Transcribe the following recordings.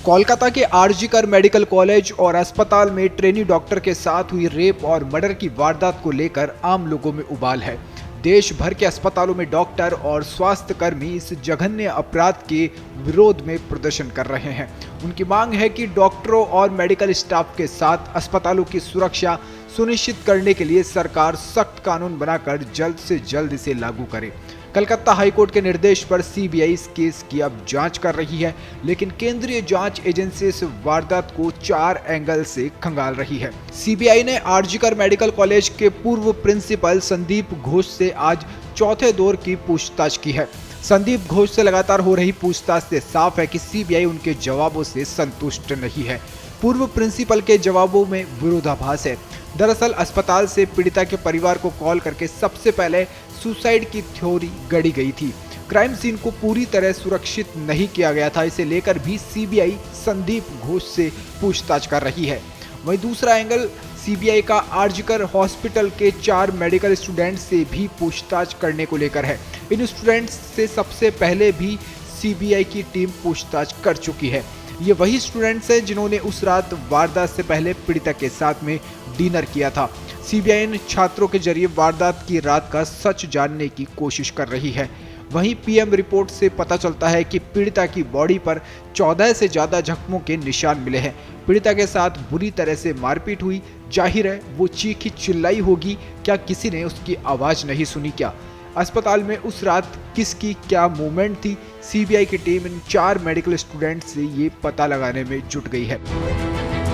कोलकाता के RG Kar medical college और अस्पताल में ट्रेनी डॉक्टर के साथ हुई रेप और मर्डर की वारदात को लेकर आम लोगों में उबाल है। देश भर के अस्पतालों में डॉक्टर और स्वास्थ्य कर्मी इस जघन्य अपराध के विरोध में प्रदर्शन कर रहे हैं। उनकी मांग है कि डॉक्टरों और मेडिकल स्टाफ के साथ अस्पतालों की सुरक्षा सुनिश्चित करने के लिए सरकार सख्त कानून बनाकर जल्द से जल्द इसे लागू करे। कलकत्ता हाईकोर्ट के निर्देश पर सीबीआई इस केस की अब जांच कर रही है, लेकिन केंद्रीय जांच एजेंसी इस वारदात को 4 एंगल से खंगाल रही है। सीबीआई ने आरजीकर मेडिकल कॉलेज के पूर्व प्रिंसिपल संदीप घोष से आज चौथे दौर की पूछताछ की है। संदीप घोष से लगातार हो रही पूछताछ से साफ है कि सीबीआई उनके जवाबों से संतुष्ट नहीं है। पूर्व प्रिंसिपल के जवाबों में विरोधाभास है। दरअसल अस्पताल से पीड़िता के परिवार को कॉल करके सबसे पहले सुसाइड की थ्योरी गढ़ी गई थी। क्राइम सीन को पूरी तरह सुरक्षित नहीं किया गया था। इसे लेकर भी सीबीआई संदीप घोष से पूछताछ कर रही है। वहीं दूसरा एंगल सीबीआई का आरजीकर हॉस्पिटल के 4 मेडिकल स्टूडेंट से भी पूछताछ करने को लेकर है। इन स्टूडेंट्स से सबसे पहले भी सीबीआई की टीम पूछताछ कर चुकी है। ये वही स्टूडेंट्स हैं जिन्होंने उस रात वारदात से पहले पीड़िता के साथ में डिनर किया था। सीबीआई इन छात्रों के जरिए वारदात की रात का सच जानने की कोशिश कर रही है। वहीं पीएम रिपोर्ट से पता चलता है कि पीड़िता की बॉडी पर 14 से ज्यादा जख्मों के निशान मिले हैं। पीड़िता के साथ बुरी तरह से मारपीट हुई। जाहिर है वो चीखी चिल्लाई होगी। क्या किसी ने उसकी आवाज नहीं सुनी क्या? अस्पताल में उस रात किसकी क्या मूवमेंट थी? सीबीआई की टीम इन 4 मेडिकल स्टूडेंट से ये पता लगाने में जुट गई है।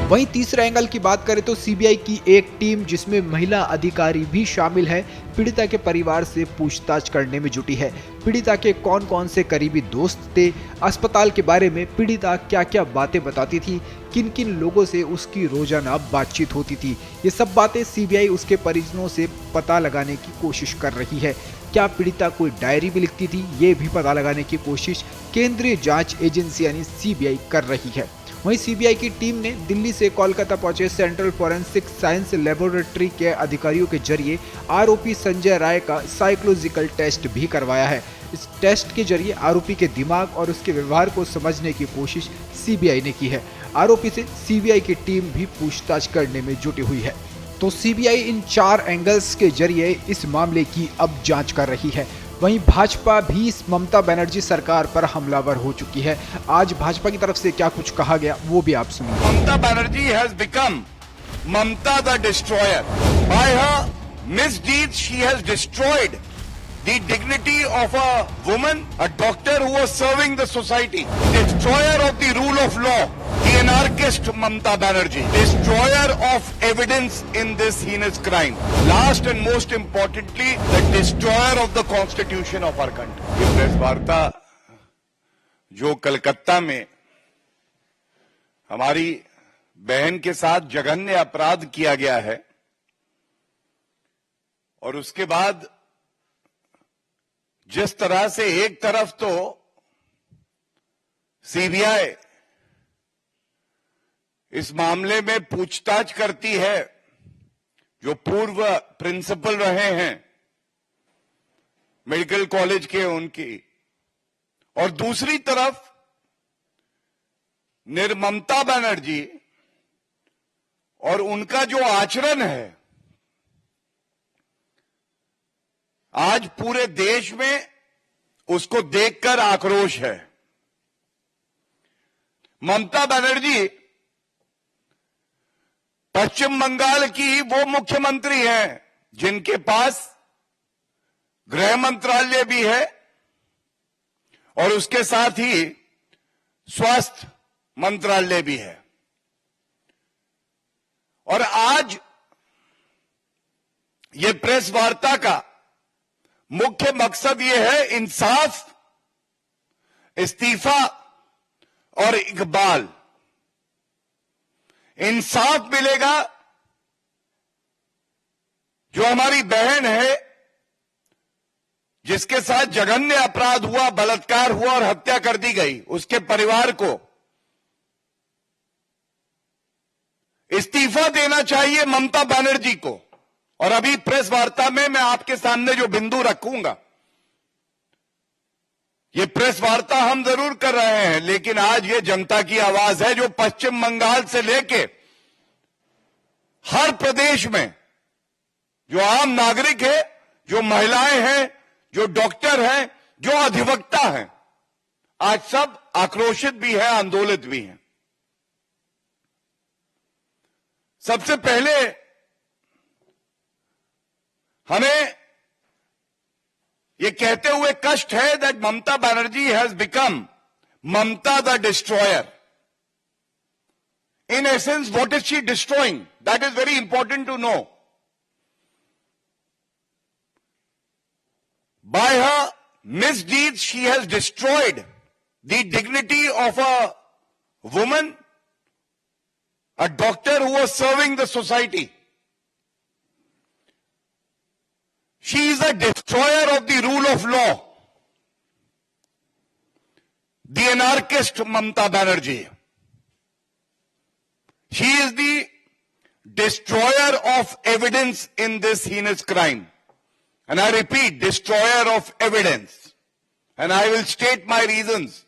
वहीं तीसरे एंगल की बात करें तो सीबीआई की एक टीम जिसमें महिला अधिकारी भी शामिल है, पीड़िता के परिवार से पूछताछ करने में जुटी है। पीड़िता के कौन कौन से करीबी दोस्त थे, अस्पताल के बारे में पीड़िता क्या क्या बातें बताती थी, किन किन लोगों से उसकी रोजाना बातचीत होती थी, ये सब बातें सीबीआई उसके परिजनों से पता लगाने की कोशिश कर रही है। क्या पीड़िता कोई डायरी भी लिखती थी, ये भी पता लगाने की कोशिश केंद्रीय जांच एजेंसी यानी सीबीआई कर रही है। वहीं सीबीआई की टीम ने दिल्ली से कोलकाता पहुंचे सेंट्रल फॉरेंसिक साइंस लेबोरेटरी के अधिकारियों के जरिए आरोपी संजय राय का साइकोलॉजिकल टेस्ट भी करवाया है। इस टेस्ट के जरिए आरोपी के दिमाग और उसके व्यवहार को समझने की कोशिश सीबीआई ने की है। आरोपी से सीबीआई की टीम भी पूछताछ करने में जुटी हुई है। तो सीबीआई इन 4 एंगल्स के जरिए इस मामले की अब जांच कर रही है। वहीं भाजपा भी इस ममता बनर्जी सरकार पर हमलावर हो चुकी है। आज भाजपा की तरफ से क्या कुछ कहा गया वो भी आप सुनिए। Mamata Banerjee has become Mamata the destroyer. By her misdeeds she has destroyed the dignity of a woman, a doctor who was serving the society, destroyer of the rule of law, the anarchist Mamta Banerjee, destroyer of evidence in this heinous crime. Last and most importantly, the destroyer of the constitution of our country. ये press वार्ता जो कलकत्ता में हमारी बहन के साथ जघन्य अपराध किया गया है और उसके बाद जिस तरह से एक तरफ तो सीबीआई इस मामले में पूछताछ करती है जो पूर्व प्रिंसिपल रहे हैं मेडिकल कॉलेज के उनकी, और दूसरी तरफ निर्ममता बनर्जी और उनका जो आचरण है, आज पूरे देश में उसको देखकर आक्रोश है। ममता बनर्जी पश्चिम बंगाल की वो मुख्यमंत्री हैं जिनके पास गृह मंत्रालय भी है और उसके साथ ही स्वास्थ्य मंत्रालय भी है। और आज ये प्रेस वार्ता का मुख्य मकसद यह है इंसाफ, इस्तीफा और इकबाल। इंसाफ मिलेगा जो हमारी बहन है जिसके साथ जघन्य अपराध हुआ, बलात्कार हुआ और हत्या कर दी गई, उसके परिवार को इस्तीफा देना चाहिए ममता बनर्जी को। और अभी प्रेस वार्ता में मैं आपके सामने जो बिंदु रखूंगा ये प्रेस वार्ता हम जरूर कर रहे हैं, लेकिन आज ये जनता की आवाज है जो पश्चिम बंगाल से लेके हर प्रदेश में जो आम नागरिक है, जो महिलाएं हैं, जो डॉक्टर हैं, जो अधिवक्ता हैं, आज सब आक्रोशित भी है, आंदोलित भी हैं। सबसे पहले हमें ये कहते हुए कष्ट है that Mamata Banerjee has become Mamata the destroyer. In essence, what is she destroying? That is very important to know. By her misdeeds, she has destroyed the dignity of a woman, a doctor who was serving the society. She is a destroyer of the rule of law. The anarchist Mamta Banerjee. She is the destroyer of evidence in this heinous crime. And I repeat, destroyer of evidence. And I will state my reasons.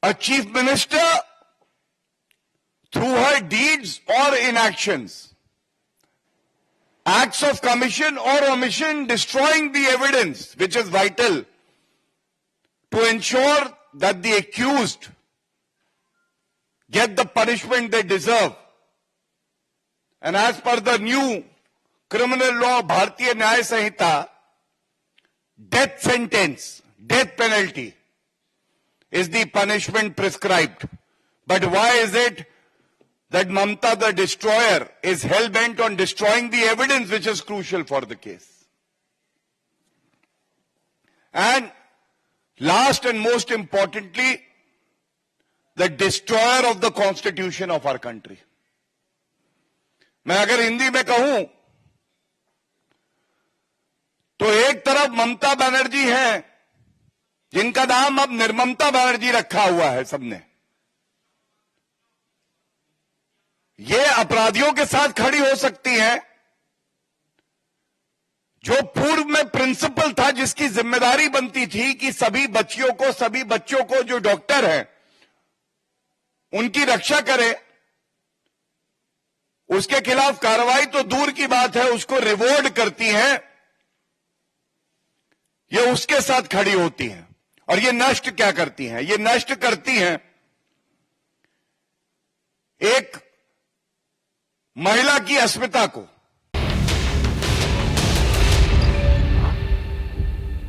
A chief minister, through her deeds or inactions, acts of commission or omission, destroying the evidence which is vital to ensure that the accused get the punishment they deserve. And as per the new criminal law, Bharatiya Nyaya Sanhita, death sentence, death penalty is the punishment prescribed. But why is it that Mamta the destroyer is hell-bent on destroying the evidence which is crucial for the case? And last and most importantly, the destroyer of the constitution of our country. मैं अगर हिंदी में कहूं तो एक तरफ ममता बनर्जी हैं जिनका नाम अब निर्ममता बनर्जी रखा हुआ है सबने। ये अपराधियों के साथ खड़ी हो सकती हैं जो पूर्व में प्रिंसिपल था, जिसकी जिम्मेदारी बनती थी कि सभी बच्चों को जो डॉक्टर हैं उनकी रक्षा करे, उसके खिलाफ कार्रवाई तो दूर की बात है, उसको रिवॉर्ड करती हैं, ये उसके साथ खड़ी होती हैं। और ये नष्ट क्या करती हैं? ये नष्ट करती हैं एक महिला की अस्मिता को,